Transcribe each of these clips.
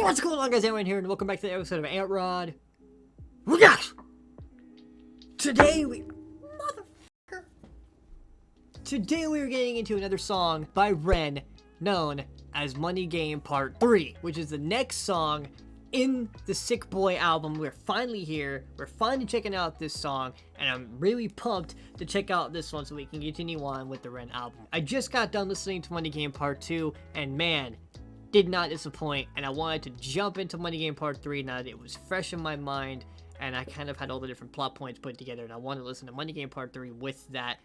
What's going on, guys? Antrod here, and welcome back to the episode of Antrod. Today we are getting into another song by Ren, known as Money Game Part 3, which is the next song in the Sick Boy album. We're finally here. We're finally checking out this song, and I'm really pumped to check out this one so we can continue on with the Ren album. I just got done listening to Money Game Part 2, and man, did not disappoint, and I wanted to jump into Money Game Part 3 now that it was fresh in my mind, and I kind of had all the different plot points put together, and I wanted to listen to Money Game Part 3 with that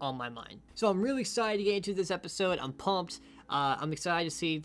on my mind. So I'm really excited to get into this episode. I'm pumped. I'm excited to see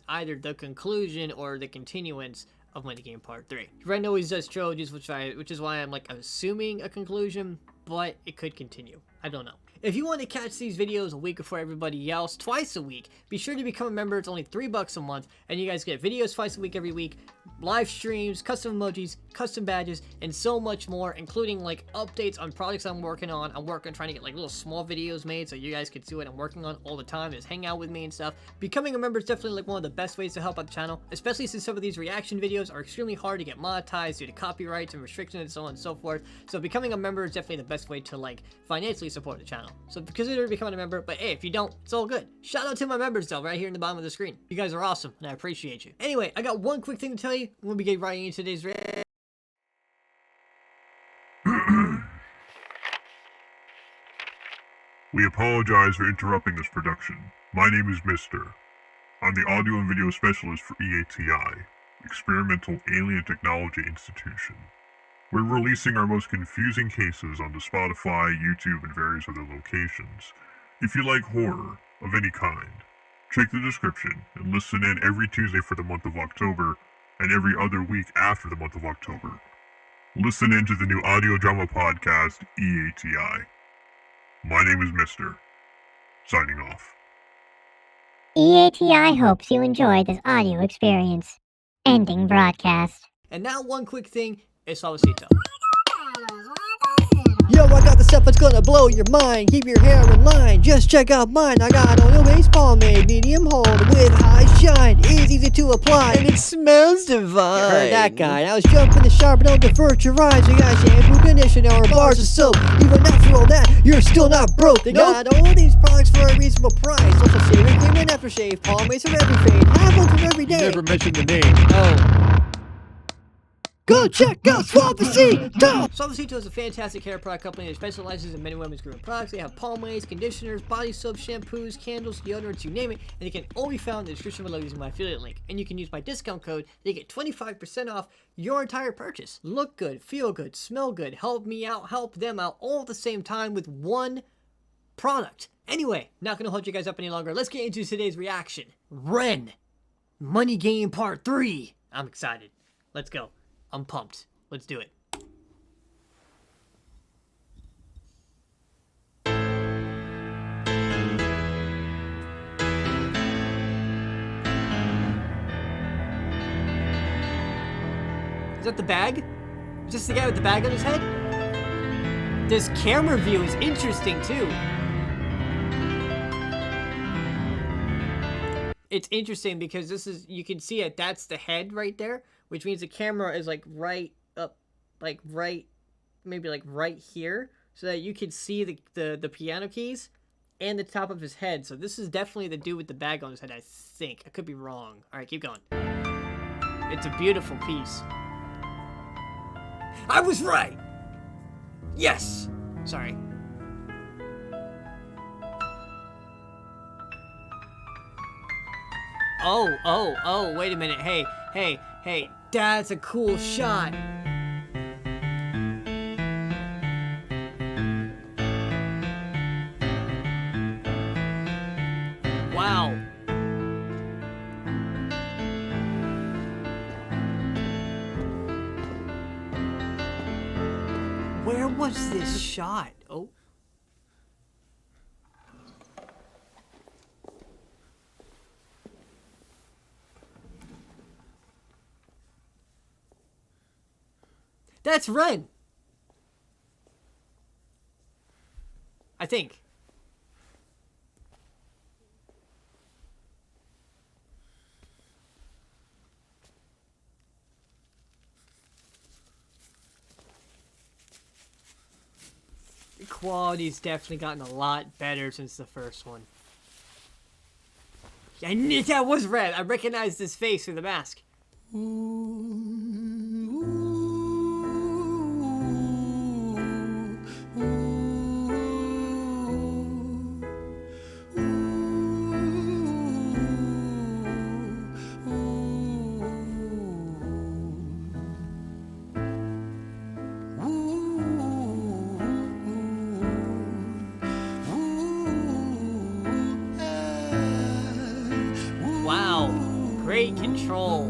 either the conclusion or the continuance of Money Game Part 3. Ren always does trilogies, which is why I'm assuming a conclusion, but it could continue. I don't know. If you want to catch these videos a week before everybody else, twice a week, be sure to become a member. It's only $3 a month, and you guys get videos twice a week every week, live streams, custom emojis, custom badges, and so much more, including updates on projects I'm working on. I'm trying to get little small videos made so you guys can see what I'm working on all the time, just hang out with me and stuff. Becoming a member is definitely one of the best ways to help out the channel, especially since some of these reaction videos are extremely hard to get monetized due to copyrights and restrictions and so on and so forth. So becoming a member is definitely the best way to financially support the channel. So consider becoming a member, but hey, if you don't, it's all good. Shout out to my members though, right here in the bottom of the screen. You guys are awesome, and I appreciate you. Anyway, I got one quick thing to tell you when we get right into today's We apologize for interrupting this production. My name is Mr. I'm the audio and video specialist for EATI, Experimental Alien Technology Institution. We're releasing our most confusing cases onto Spotify, YouTube, and various other locations. If you like horror of any kind, check the description and listen in every Tuesday for the month of October and every other week after the month of October. Listen in to the new audio drama podcast, EATI. My name is Mr. Signing off. EATI hopes you enjoyed this audio experience. Ending broadcast. And now one quick thing is Suavecito. Yo, I got the stuff that's gonna blow your mind. Keep your hair in line. Just check out mine. I got oil-based pomade, medium hold with high shine. It's easy to apply and it smells divine. You heard that guy? I was jumping the shower, but don't divert your eyes. You got shampoo, conditioner, or bars of soap. Even after all that, you're still not broke. They got all these products for a reasonable price. Also shaving cream and aftershave, pomades for every fade. Have one for every day. Never mentioned the name. Oh. Go check out Suavecito! Suavecito is a fantastic hair product company that specializes in men and women's grooming products. They have pomades, conditioners, body soaps, shampoos, candles, deodorants, you name it, and they can all be found in the description below using my affiliate link. And you can use my discount code to get 25% off your entire purchase. Look good, feel good, smell good, help me out, help them out, all at the same time with one product. Anyway, not gonna hold you guys up any longer. Let's get into today's reaction. Ren, Money Game Part 3. I'm excited. Let's go. I'm pumped. Let's do it. Is that the bag? Is this the guy with the bag on his head? This camera view is interesting too. It's interesting because you can see it, that's the head right there, which means the camera is right up, maybe right here, so that you can see the piano keys and the top of his head. So this is definitely the dude with the bag on his head, I think. I could be wrong. All right, keep going. It's a beautiful piece. I was right! Yes! Sorry. Oh, wait a minute. Hey, that's a cool shot. Wow. Where was this shot? Oh. That's Ren. I think. quality's definitely gotten a lot better since the first one. I knew that was Red. I recognized his face through the mask. Wow, great control.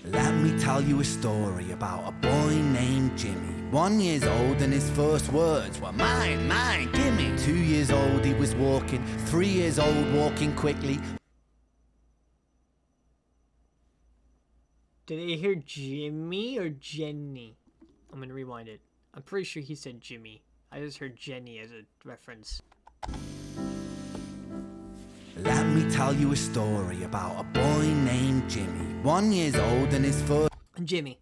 Let me tell you a story about a boy named Jimmy. 1 year old and his first words were mine, mine, gimme. 2 years old he was walking, 3 years old walking quickly. Did I hear Jimmy or Jenny? I'm gonna rewind it. I'm pretty sure he said Jimmy. I just heard Jenny as a reference. Let me tell you a story about a boy named Jimmy. 1 year old and his first Jimmy,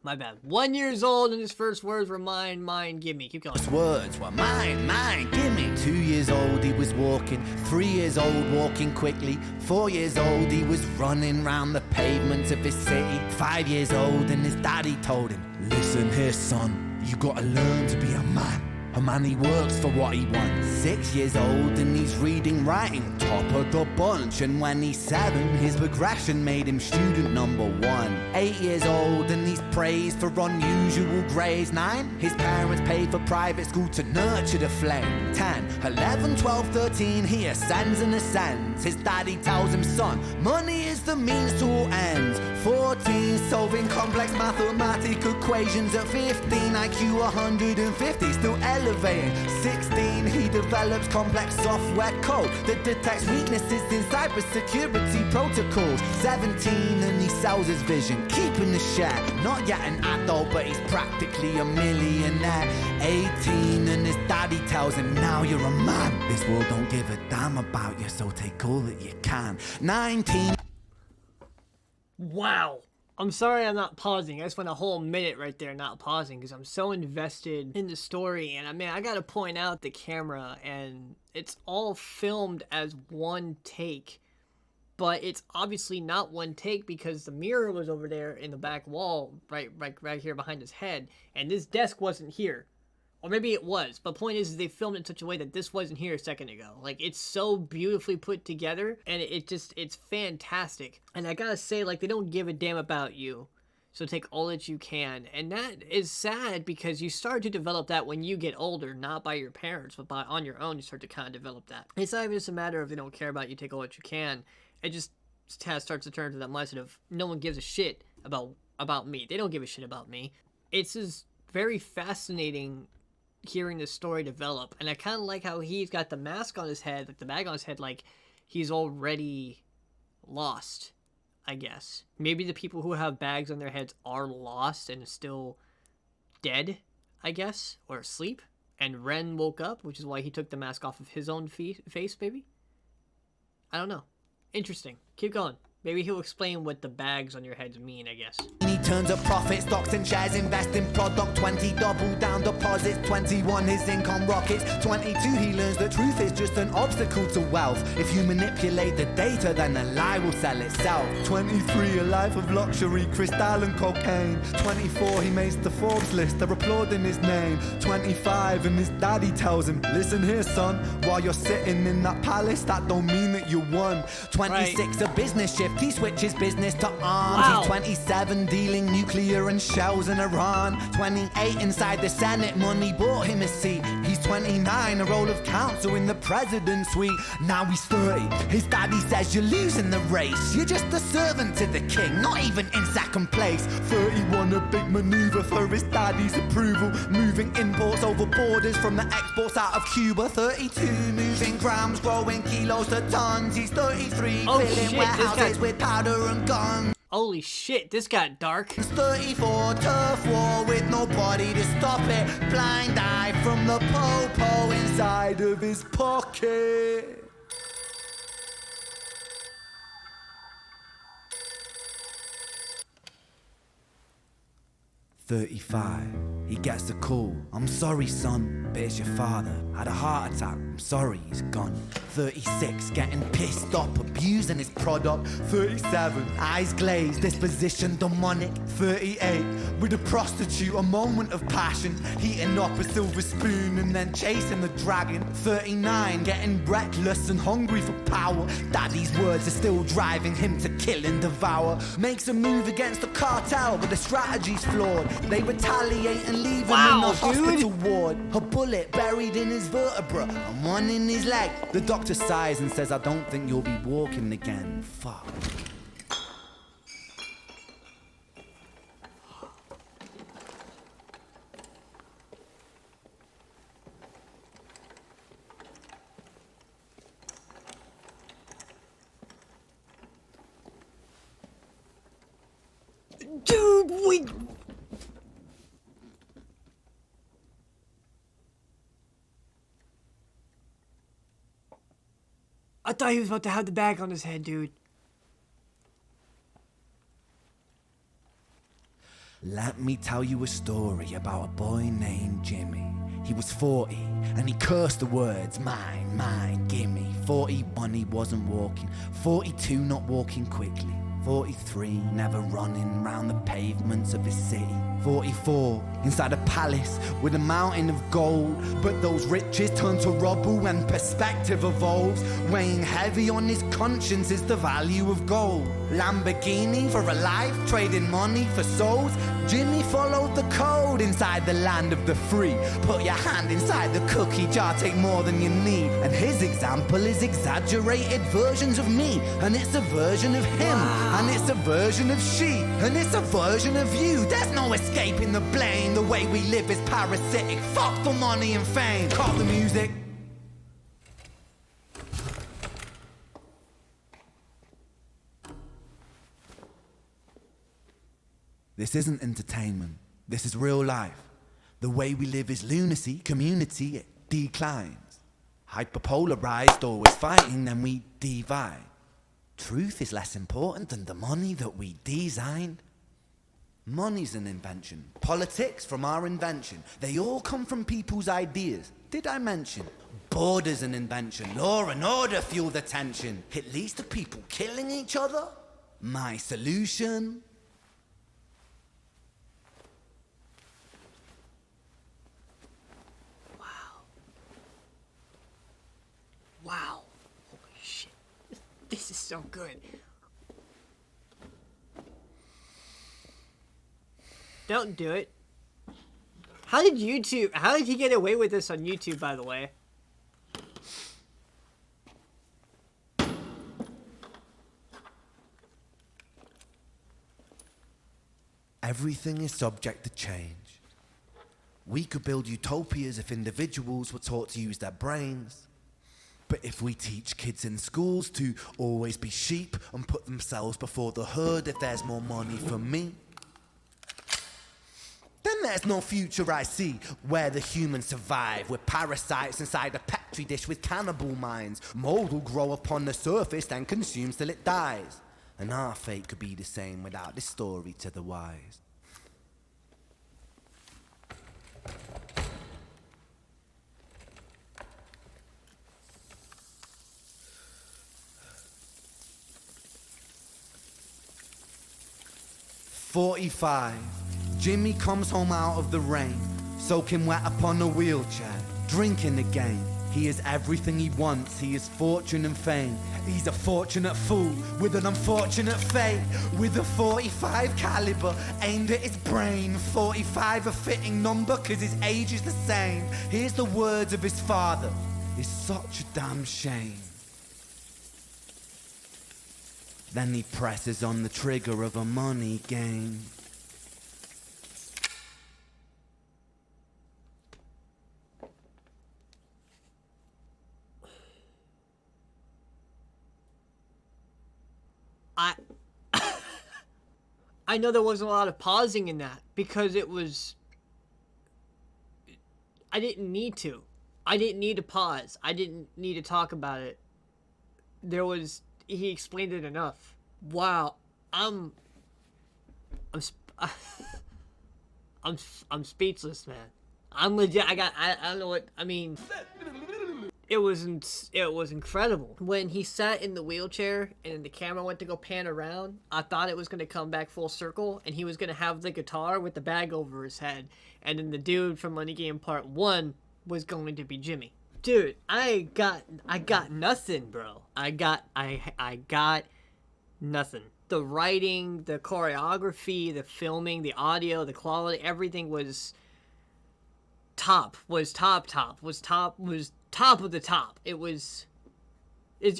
my bad. 1 year old and his first words were mine, mine, gimme. Keep going. words were mine, mine, gimme. 2 years old he was walking, 3 years old walking quickly. 4 years old he was running round the pavements of his city. 5 years old and his daddy told him, listen here son, you gotta learn to be a man. A man, he works for what he wants. 6 years old and he's reading, writing, top of the bunch. And when he's 7, his progression made him student number 1. 8 years old and he's praised for unusual grades. 9, his parents paid for private school to nurture the flame. 10, 11, 12, 13, he ascends and ascends. His daddy tells him, son, money is the means to all ends. 14, solving complex mathematical equations. At 15, IQ 150, still elevating. 16, he develops complex software code that detects weaknesses in cybersecurity protocols. 17, and he sells his vision, keeping the share. Not yet an adult, but he's practically a millionaire. 18, and his daddy tells him, now you're a man. This world don't give a damn about you, so take all that you can. 19. Wow. I'm sorry I'm not pausing. I just went a whole minute right there not pausing because I'm so invested in the story. And I mean, I gotta point out the camera, and it's all filmed as one take. But it's obviously not one take because the mirror was over there in the back wall, right here behind his head. And this desk wasn't here. Or maybe it was, but point is they filmed it in such a way that this wasn't here a second ago. Like, it's so beautifully put together, and it's fantastic. And I gotta say, like, they don't give a damn about you, so take all that you can. And that is sad because you start to develop that when you get older, not by your parents, but on your own, you start to kind of develop that. It's not even just a matter of they don't care about you, take all that you can. It just kind of starts to turn to that mindset of no one gives a shit about me. They don't give a shit about me. It's just very fascinating hearing this story develop, and I kind of like how he's got the mask on his head, like the bag on his head, like he's already lost, I guess. Maybe the people who have bags on their heads are lost and still dead, I guess, or asleep, and Ren woke up, which is why he took the mask off of his own face, maybe? I don't know. Interesting. Keep going. Maybe he'll explain what the bags on your heads mean, I guess. He turns up profit, stocks and shares, invest in product. 20, double down deposits. 21, his income rockets. 22, he learns that truth is just an obstacle to wealth. If you manipulate the data, then the lie will sell itself. 23, a life of luxury, crystal and cocaine. 24, he makes the Forbes list, they're applauding his name. 25, and his daddy tells him, listen here, son, while you're sitting in that palace, that don't mean that you won. 26, a business shift. He switches business to arms. Wow. He's 27, dealing nuclear and shells in Iran. 28, inside the Senate, money bought him a seat. He's 29, a role of counsel in the president's suite. Now he's 30, his daddy says you're losing the race. You're just a servant to the king, not even in second place. 31, a big maneuver for his daddy's approval. Moving imports over borders from the exports out of Cuba. 32, moving grams, growing kilos to tons. He's 33, Oh, filling shit, warehouses with powder and guns. Holy shit, this got dark. 34, turf war with nobody to stop it. Blind eye from the po-po inside of his pocket. 35. He gets a call. I'm sorry, son, but it's your father. Had a heart attack. I'm sorry, he's gone. 36, getting pissed off, abusing his product. 37, eyes glazed, disposition demonic. 38, with a prostitute, a moment of passion. Heating up a silver spoon and then chasing the dragon. 39, getting reckless and hungry for power. Daddy's words are still driving him to kill and devour. Makes a move against the cartel, but the strategy's flawed. They retaliate and leave him in the hospital ward. A bullet buried in his vertebra and one in his leg. The doctor sighs and says, I don't think you'll be walking again. Fuck. Dude, we... I thought he was about to have the bag on his head, dude. Let me tell you a story about a boy named Jimmy. He was 40 and he cursed the words, mine, mine, gimme. 41 he wasn't walking, 42 not walking quickly. 43, never running round the pavements of his city. 44, inside a palace with a mountain of gold. But those riches turn to rubble when perspective evolves. Weighing heavy on his conscience is the value of gold. Lamborghini for a life, trading money for souls. Jimmy followed the code inside the land of the free. Put your hand inside the cookie jar, take more than you need. And his example is exaggerated versions of me. And it's a version of him. And it's a version of she. And it's a version of you. There's no escaping the blame. The way we live is parasitic. Fuck the money and fame. Cut the music. This isn't entertainment. This is real life. The way we live is lunacy, community, it declines. Hyperpolarized, always fighting, then we divide. Truth is less important than the money that we designed. Money's an invention. Politics from our invention. They all come from people's ideas. Did I mention? Border's an invention. Law and order fuel the tension. It leads to people killing each other. My solution? Wow. Holy shit. This is so good. Don't do it. How did he get away with this on YouTube, by the way? Everything is subject to change. We could build utopias if individuals were taught to use their brains. But if we teach kids in schools to always be sheep and put themselves before the herd if there's more money for me, then there's no future I see where the humans survive. We're parasites inside a petri dish with cannibal minds. Mold will grow upon the surface and consume till it dies. And our fate could be the same without this story to the wise. "45. Jimmy comes home out of the rain, soaking wet upon a wheelchair, drinking again. He is everything he wants, he is fortune and fame. He's a fortunate fool with an unfortunate fate. With a 45 caliber aimed at his brain. 45 a fitting number cause his age is the same. Here's the words of his father, it's such a damn shame. Then he presses on the trigger of a money game. I know there wasn't a lot of pausing in that because it was... I didn't need to. I didn't need to pause. I didn't need to talk about it. He explained it enough. Wow. I'm I'm speechless, man. I'm legit. I don't know what I mean. It was incredible when he sat in the wheelchair and the camera went to go pan around. I thought it was gonna come back full circle and he was gonna have the guitar with the bag over his head, and then the dude from Money Game Part 1 was going to be Jimmy. Dude, I got nothing, bro. I got nothing. The writing, the choreography, the filming, the audio, the quality, everything was top of the top.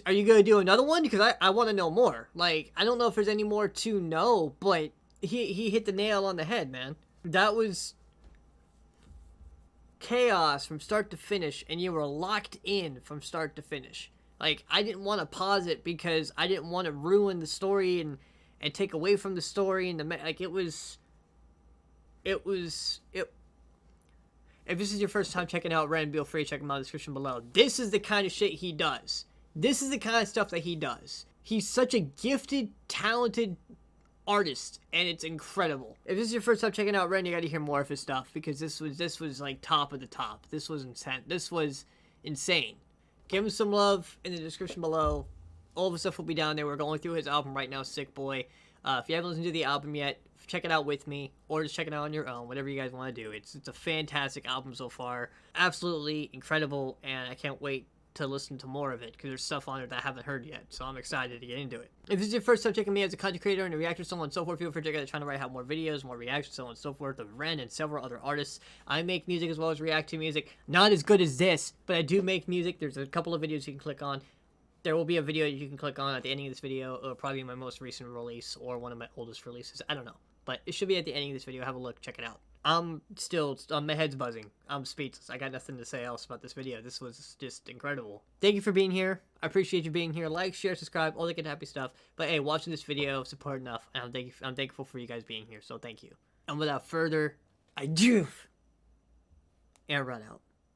Are you gonna do another one? Because I want to know more. Like, I don't know if there's any more to know, but he hit the nail on the head, man. That was chaos from start to finish, and you were locked in from start to finish. Like, I didn't want to pause it because I didn't want to ruin the story and take away from the story, and if this is your first time checking out Ren, feel free to check him out in the description below. This is the kind of shit he does. This is the kind of stuff that he does. He's such a gifted, talented artist, and it's incredible. If this is your first time checking out Ren, you gotta hear more of his stuff, because this was like top of the top. This was insane. This was insane. Give him some love in the description below. All of the stuff will be down there. We're going through his album right now, Sick Boy. If you haven't listened to the album yet, check it out with me, or just check it out on your own, whatever you guys want to do. It's a fantastic album so far. Absolutely incredible, and I can't wait to listen to more of it, because there's stuff on it that I haven't heard yet, so I'm excited to get into it. If this is your first time checking me as a content creator and a reactor, so on and so forth, feel free to check out the channel where I have more videos, more reactions, so on and so forth, of Ren and several other artists. I make music as well as react to music. Not as good as this, but I do make music. There's a couple of videos you can click on. There will be a video you can click on at the ending of this video. It'll probably be my most recent release or one of my oldest releases. I don't know. But it should be at the ending of this video. Have a look. Check it out. My head's buzzing. I'm speechless. I got nothing to say else about this video. This was just incredible. Thank you for being here. I appreciate you being here. Like, share, subscribe, all that good happy stuff. But hey, watching this video, support enough. And I'm thankful for you guys being here. So thank you. And without further ado, and run out.